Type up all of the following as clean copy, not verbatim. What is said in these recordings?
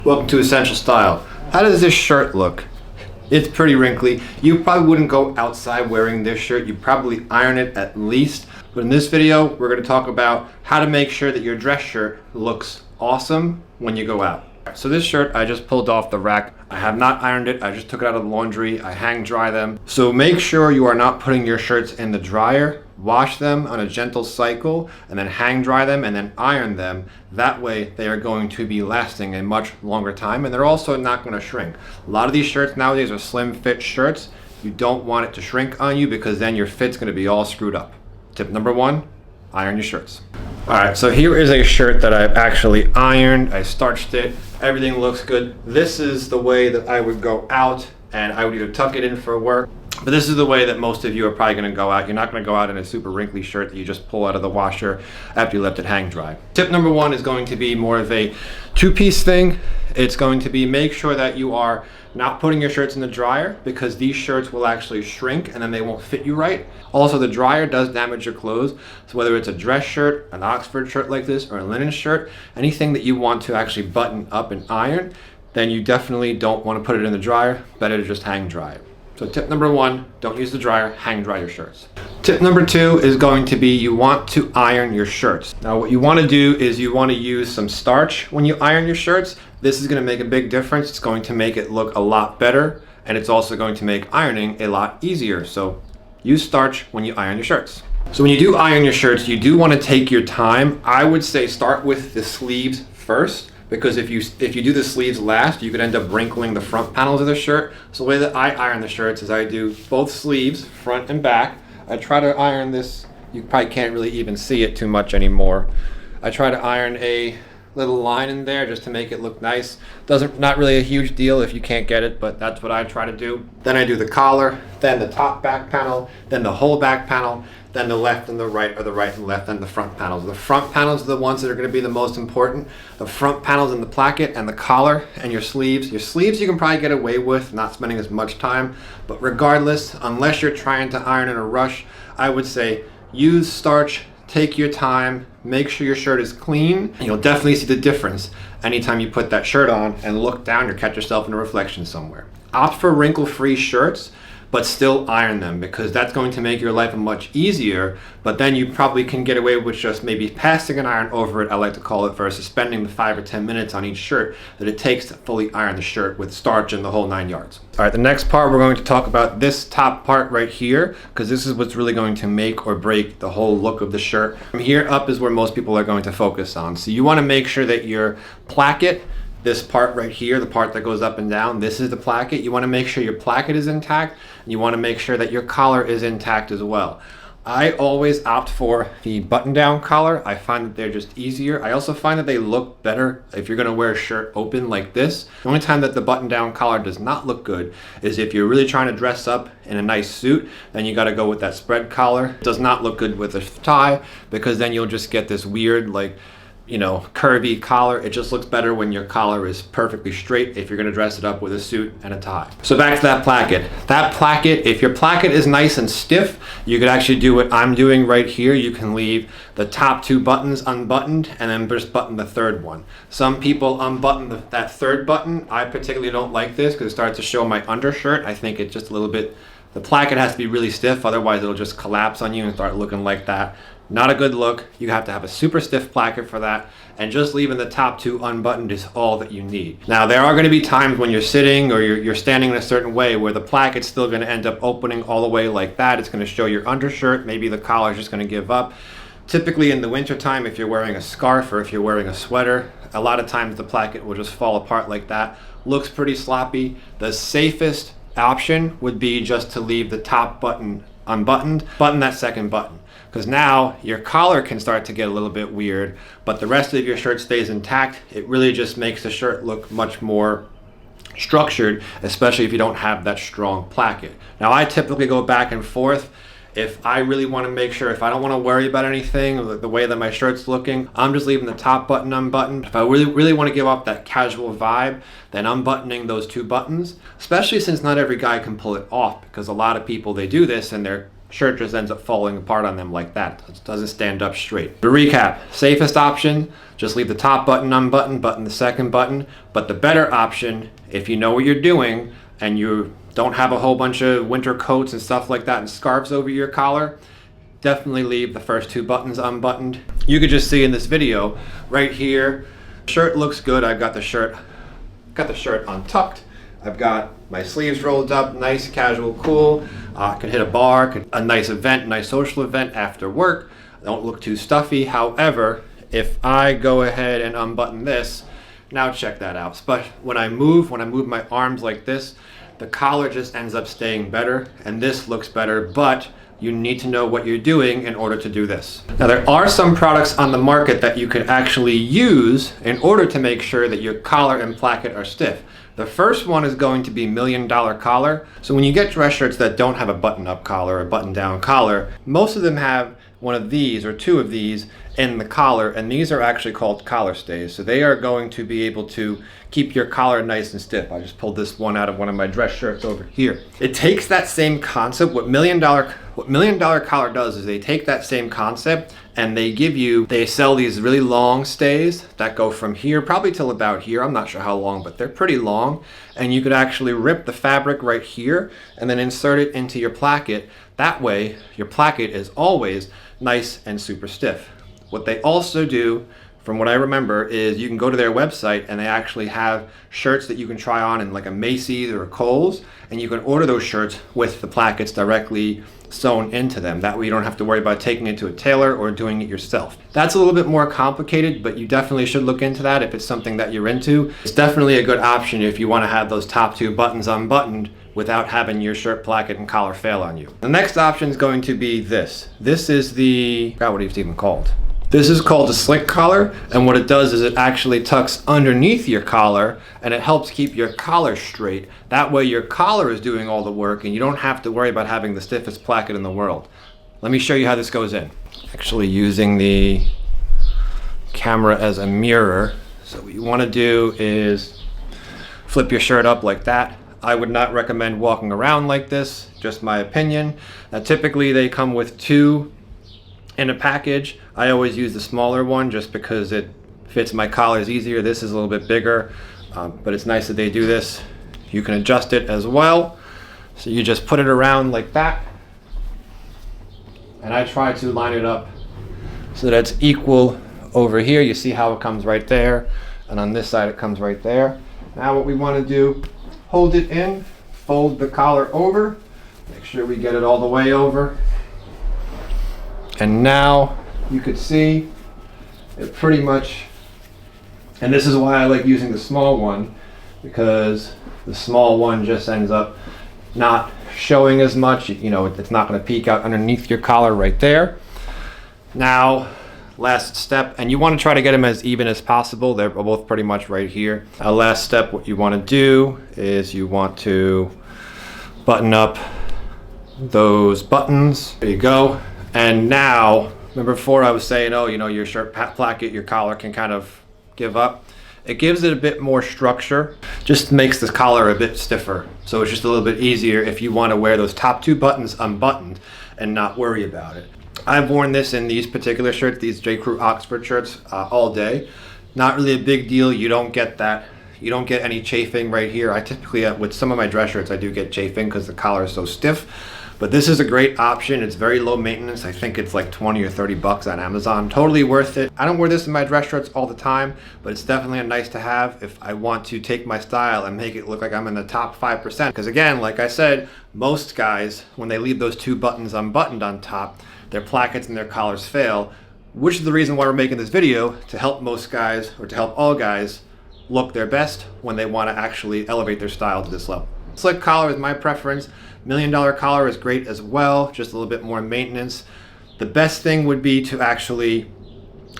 Welcome to Essential Style. How does this shirt look? It's pretty wrinkly. You probably wouldn't go outside wearing this shirt. You probably iron it at least. But in this video, we're going to talk about how to make sure that your dress shirt looks awesome when you go out. So this shirt I just pulled off the rack. I have not ironed it. I just took it out of the laundry. I hang dry them. So make sure you are not putting your shirts in the dryer. Wash them on a gentle cycle and then hang dry them and then iron them. That way they are going to be lasting a much longer time, and they're also not going to shrink. A lot of these shirts nowadays are slim fit shirts. You don't want it to shrink on you because then your fit's going to be all screwed up. Tip number one, iron your shirts. Alright, so here is a shirt that I've actually ironed. I starched it. Everything looks good. This is the way that I would go out, and I would either tuck it in for work. But this is the way that most of you are probably going to go out. You're not going to go out in a super wrinkly shirt that you just pull out of the washer after you left it hang dry. Tip number one is going to be more of a two-piece thing. It's going to be make sure that you are not putting your shirts in the dryer, because these shirts will actually shrink and then they won't fit you right. Also, the dryer does damage your clothes. So whether it's a dress shirt, an Oxford shirt like this, or a linen shirt, anything that you want to actually button up and iron, then you definitely don't want to put it in the dryer. Better to just hang dry it. So tip number one, don't use the dryer, hang dry your shirts. Tip number two is going to be you want to iron your shirts. Now what you want to do is you want to use some starch when you iron your shirts. This is going to make a big difference. It's going to make it look a lot better, and it's also going to make ironing a lot easier. So use starch when you iron your shirts. So when you do iron your shirts, you do want to take your time. I would say start with the sleeves first, because if you do the sleeves last, you could end up wrinkling the front panels of the shirt. So the way that I iron the shirts is I do both sleeves, front and back. I try to iron this, you probably can't really even see it too much anymore. I try to iron a little line in there just to make it look nice. Not really a huge deal if you can't get it, but that's what I try to do. Then I do the collar, then the top back panel, then the whole back panel, then the left and the right, or the right and left, and the front panels. The front panels are the ones that are going to be the most important. The front panels and the placket and the collar and your sleeves. Your sleeves you can probably get away with not spending as much time, but regardless, unless you're trying to iron in a rush, I would say use starch, take your time, make sure your shirt is clean, and you'll definitely see the difference anytime you put that shirt on and look down or catch yourself in a reflection somewhere. Opt for wrinkle-free shirts, but still iron them, because that's going to make your life much easier, but then you probably can get away with just maybe passing an iron over it, I like to call it, versus spending the 5 or 10 minutes on each shirt that it takes to fully iron the shirt with starch and the whole 9 yards. All right, the next part we're going to talk about this top part right here, because this is what's really going to make or break the whole look of the shirt. From here up is where most people are going to focus on. So you want to make sure that your placket, this part right here, the part that goes up and down, this is the placket. You want to make sure your placket is intact, and you want to make sure that your collar is intact as well. I always opt for the button-down collar. I find that they're just easier. I also find that they look better if you're going to wear a shirt open like this. The only time that the button-down collar does not look good is if you're really trying to dress up in a nice suit, then you got to go with that spread collar. It does not look good with a tie, because then you'll just get this weird, like, curvy collar. It just looks better when your collar is perfectly straight if you're going to dress it up with a suit and a tie. So back to that placket. That placket, if your placket is nice and stiff, you could actually do what I'm doing right here. You can leave the top 2 buttons unbuttoned and then just button the third one. Some people unbutton that third button. I particularly don't like this because it starts to show my undershirt. I think it's just a little bit, the placket has to be really stiff, otherwise it'll just collapse on you and start looking like that. Not a good look. You have to have a super stiff placket for that, and just leaving the top 2 unbuttoned is all that you need. Now there are going to be times when you're sitting or you're standing in a certain way where the placket's still going to end up opening all the way like that. It's going to show your undershirt. Maybe the collar's just going to give up. Typically in the winter time, if you're wearing a scarf or if you're wearing a sweater, a lot of times the placket will just fall apart like that. Looks pretty sloppy. The safest option would be just to leave the top button unbuttoned, button that second button, because now your collar can start to get a little bit weird, but the rest of your shirt stays intact. It really just makes the shirt look much more structured, especially if you don't have that strong placket. Now I typically go back and forth. If I really want to make sure, if I don't want to worry about anything, the way that my shirt's looking, I'm just leaving the top button unbuttoned. If I really want to give off that casual vibe, then unbuttoning those 2 buttons, especially since not every guy can pull it off, because a lot of people, they do this and they're shirt just ends up falling apart on them like that. It doesn't stand up straight. To recap, safest option, just leave the top button unbuttoned, button the second button. But the better option, if you know what you're doing and you don't have a whole bunch of winter coats and stuff like that and scarves over your collar, definitely leave the first two buttons unbuttoned. You could just see in this video right here, shirt looks good. I've got the shirt untucked. I've got my sleeves rolled up, nice, casual, cool. Could hit a bar, a nice event, nice social event after work. Don't look too stuffy. However, if I go ahead and unbutton this, now check that out. But when I move my arms like this, the collar just ends up staying better, and this looks better, but you need to know what you're doing in order to do this. Now, there are some products on the market that you can actually use in order to make sure that your collar and placket are stiff. The first one is going to be $1 Million Collar. So when you get dress shirts that don't have a button-up collar or button-down collar, most of them have one of these or two of these in the collar, and these are actually called collar stays. So they are going to be able to keep your collar nice and stiff. I just pulled this one out of one of my dress shirts over here. It takes that same concept. What Million Dollar Collar does is they take that same concept and they sell these really long stays that go from here probably till about here. I'm not sure how long, but they're pretty long. And you could actually rip the fabric right here and then insert it into your placket. That way, your placket is always nice and super stiff. What they also do, from what I remember, is you can go to their website and they actually have shirts that you can try on in like a Macy's or a Kohl's, and you can order those shirts with the plackets directly sewn into them. That way you don't have to worry about taking it to a tailor or doing it yourself. That's a little bit more complicated, but you definitely should look into that if it's something that you're into. It's definitely a good option if you want to have those top two buttons unbuttoned without having your shirt placket and collar fail on you. The next option is going to be this. This is I forgot what it's even called. This is called a slick collar, and what it does is it actually tucks underneath your collar and it helps keep your collar straight. That way your collar is doing all the work and you don't have to worry about having the stiffest placket in the world. Let me show you how this goes in. Actually using the camera as a mirror. So what you want to do is flip your shirt up like that. I would not recommend walking around like this, just my opinion. Now typically they come with two in a package. I always use the smaller one just because it fits my collars easier. This is a little bit bigger, but it's nice that they do this. You can adjust it as well. So you just put it around like that. And I try to line it up so that it's equal over here. You see how it comes right there. And on this side, it comes right there. Now what we want to do, hold it in, fold the collar over, make sure we get it all the way over. And now you could see it pretty much, and this is why I like using the small one, because the small one just ends up not showing as much. You know, it's not going to peek out underneath your collar right there. Now, last step, and you want to try to get them as even as possible. They're both pretty much right here. Last step, what you want to do is you want to button up those buttons. There you go. And now, remember before I was saying, oh, you know, your shirt placket, your collar can kind of give up. It gives it a bit more structure, just makes the collar a bit stiffer. So it's just a little bit easier if you want to wear those top two buttons unbuttoned and not worry about it. I've worn this in these particular shirts, these J. Crew Oxford shirts, all day. Not really a big deal. You don't get that. You don't get any chafing right here. I typically, with some of my dress shirts, I do get chafing because the collar is so stiff. But this is a great option. It's very low maintenance. I think it's like 20 or 30 bucks on Amazon. Totally worth it. I don't wear this in my dress shirts all the time, but it's definitely a nice to have if I want to take my style and make it look like I'm in the top 5%. Because again, like I said, most guys, when they leave those two buttons unbuttoned on top, their plackets and their collars fail, which is the reason why we're making this video, to help most guys, or to help all guys, look their best when they want to actually elevate their style to this level. Slick collar is my preference. $1 Million Collar is great as well, just a little bit more maintenance. The best thing would be to actually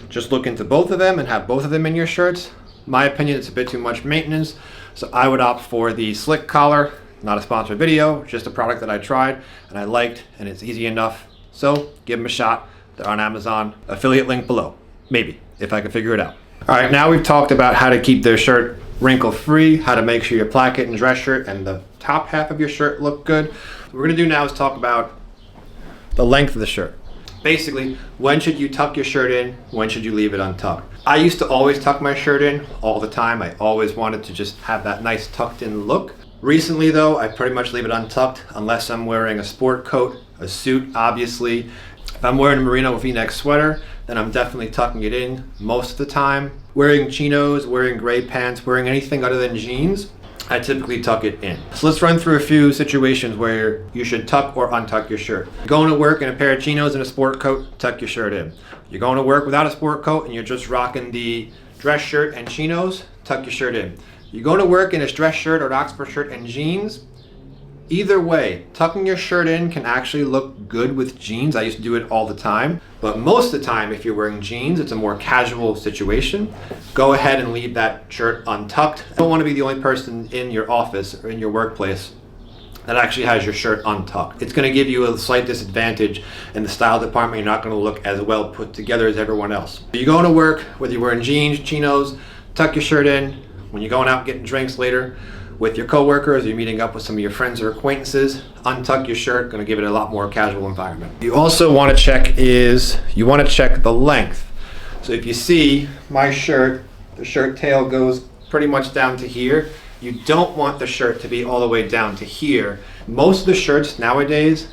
just look into both of them and have both of them in your shirts. My opinion, it's a bit too much maintenance, so I would opt for the slick collar. Not a sponsored video, just a product that I tried and I liked, and it's easy enough. So give them a shot. They're on Amazon. Affiliate link below. Maybe, if I can figure it out. All right, now we've talked about how to keep their shirt wrinkle-free, how to make sure your placket and dress shirt and the top half of your shirt look good. What we're gonna do now is talk about the length of the shirt. Basically, when should you tuck your shirt in? When should you leave it untucked? I used to always tuck my shirt in all the time. I always wanted to just have that nice tucked in look. Recently though, I pretty much leave it untucked unless I'm wearing a sport coat, a suit obviously. If I'm wearing a merino V-neck sweater, then I'm definitely tucking it in most of the time. Wearing chinos, wearing gray pants, wearing anything other than jeans, I typically tuck it in. So let's run through a few situations where you should tuck or untuck your shirt. You're going to work in a pair of chinos and a sport coat, tuck your shirt in. You're going to work without a sport coat and you're just rocking the dress shirt and chinos, tuck your shirt in. You're going to work in a dress shirt or an Oxford shirt and jeans. Either way, tucking your shirt in can actually look good with jeans. I used to do it all the time, but most of the time if you're wearing jeans, it's a more casual situation. Go ahead and leave that shirt untucked. You don't want to be the only person in your office or in your workplace that actually has your shirt untucked. It's going to give you a slight disadvantage in the style department. You're not going to look as well put together as everyone else. You're going to work, whether you're wearing jeans, chinos, tuck your shirt in. When you're going out getting drinks later with your coworkers, you're meeting up with some of your friends or acquaintances, untuck your shirt, going to give it a lot more casual environment. You also want to check the length. So if you see my shirt, the shirt tail goes pretty much down to here. You don't want the shirt to be all the way down to here. Most of the shirts nowadays,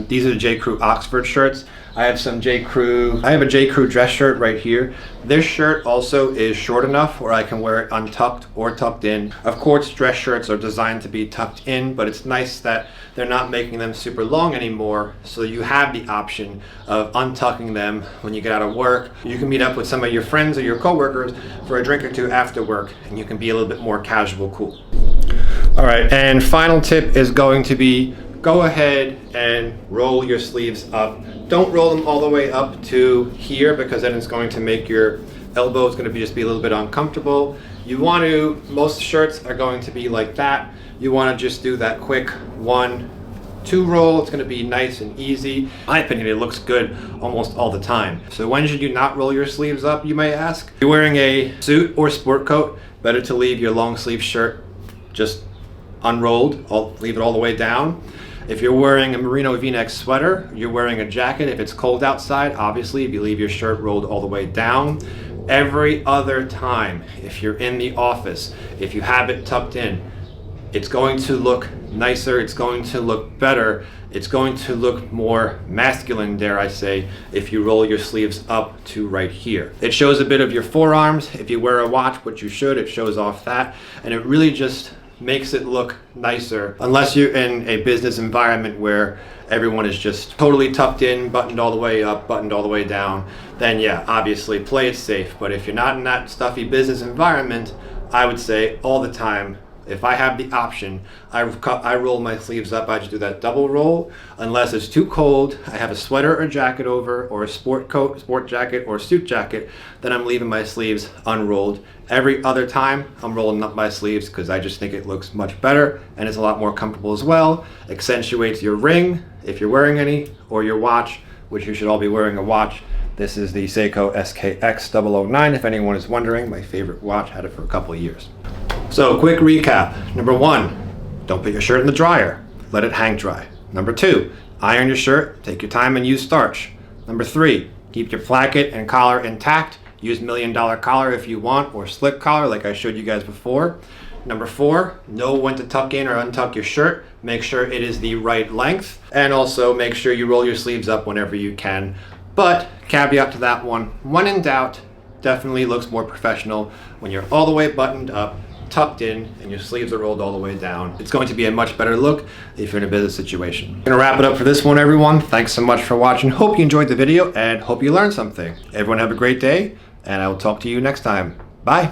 these are the J. Crew Oxford shirts. I have a J. Crew dress shirt right here. This shirt also is short enough where I can wear it untucked or tucked in. Of course, dress shirts are designed to be tucked in, but it's nice that they're not making them super long anymore, so you have the option of untucking them when you get out of work. You can meet up with some of your friends or your coworkers for a drink or two after work, and you can be a little bit more casual cool. All right, and final tip is going to be go ahead and roll your sleeves up. Don't roll them all the way up to here because then it's going to make your elbows going to just be a little bit uncomfortable. Most shirts are going to be like that. You want to just do that quick 1-2 roll. It's going to be nice and easy. In my opinion, it looks good almost all the time. So when should you not roll your sleeves up, you may ask? If you're wearing a suit or sport coat, better to leave your long sleeve shirt just unrolled. Leave it all the way down. If you're wearing a merino V-neck sweater, you're wearing a jacket, if it's cold outside, obviously, if you leave your shirt rolled all the way down. Every other time, if you're in the office, if you have it tucked in, it's going to look nicer, it's going to look better, it's going to look more masculine, dare I say, if you roll your sleeves up to right here. It shows a bit of your forearms. If you wear a watch, which you should, it shows off that, and it really just makes it look nicer. Unless you're in a business environment where everyone is just totally tucked in, buttoned all the way up, buttoned all the way down, then yeah, obviously play it safe. But if you're not in that stuffy business environment, I would say all the time, if I have the option, I roll my sleeves up. I just do that double roll. Unless it's too cold, I have a sweater or jacket over, or a sport coat, sport jacket, or suit jacket, then I'm leaving my sleeves unrolled. Every other time, I'm rolling up my sleeves because I just think it looks much better and it's a lot more comfortable as well. Accentuates your ring, if you're wearing any, or your watch, which you should all be wearing a watch. This is the Seiko SKX 009, if anyone is wondering. My favorite watch, had it for a couple of years. So quick recap. Number 1, don't put your shirt in the dryer. Let it hang dry. Number 2, iron your shirt. Take your time and use starch. Number 3, keep your placket and collar intact. Use $1 million collar if you want, or slick collar like I showed you guys before. Number 4, know when to tuck in or untuck your shirt. Make sure it is the right length. And also make sure you roll your sleeves up whenever you can. But caveat to that one, when in doubt, definitely looks more professional when you're all the way buttoned up, tucked in, and your sleeves are rolled all the way down. It's going to be a much better look if you're in a business situation. I'm gonna wrap it up for this one, everyone. Thanks so much for watching. Hope you enjoyed the video and hope you learned something. Everyone have a great day, and I will talk to you next time. Bye.